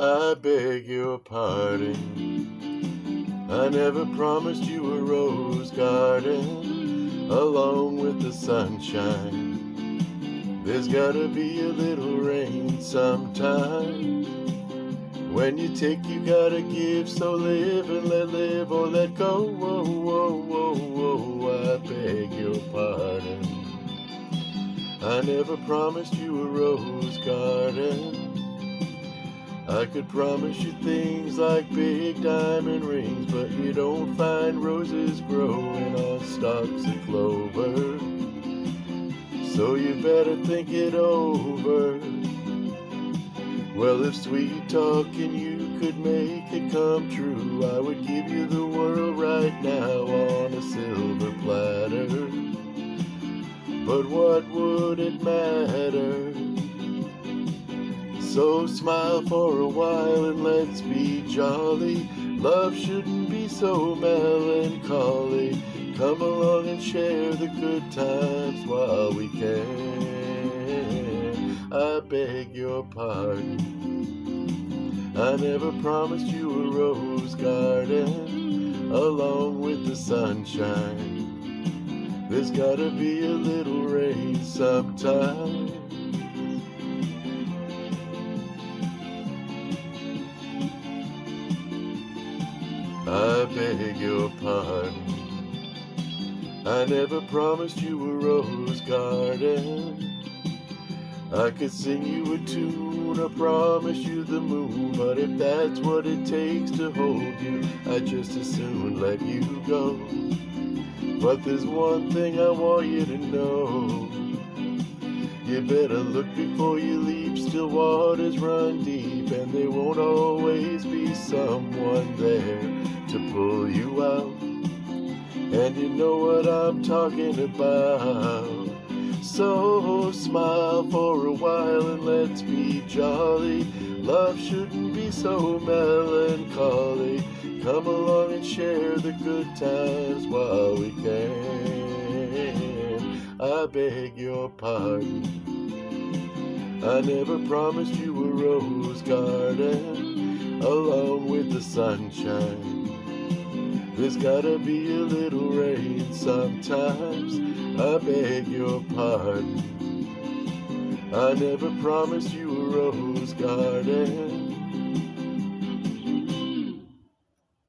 I beg your pardon. I never promised you a rose garden along with the sunshine. There's gotta be a little rain sometime. When you take, you gotta give, so live and let live or let go. Whoa, whoa, whoa, whoa, I beg your pardon. I never promised you a rose garden. I could promise you things like big diamond rings, but you don't find roses growing on stalks of clover. So you better think it over. Well, if sweet talking you could make it come true, I would give you the world right now on a silver platter. But what would it matter? So smile for a while and let's be jolly. Love shouldn't be so melancholy. Come along and share the good times while we can. I beg your pardon. I never promised you a rose garden along with the sunshine. There's gotta be a little rain sometime. I beg your pardon. I never promised you a rose garden. I could sing you a tune or promise you the moon, but if that's what it takes to hold you, I'd just as soon let you go. But there's one thing I want you to know. You better look before you leap, still waters run deep, and there won't always be someone there to pull you out. And you know what I'm talking about. So smile for a while and let's be jolly. Love shouldn't be so melancholy. Come along and share the good times while we can. I beg your pardon. I never promised you a rose garden along with the sunshine. There's gotta be a little rain sometimes. I beg your pardon. I never promised you a rose garden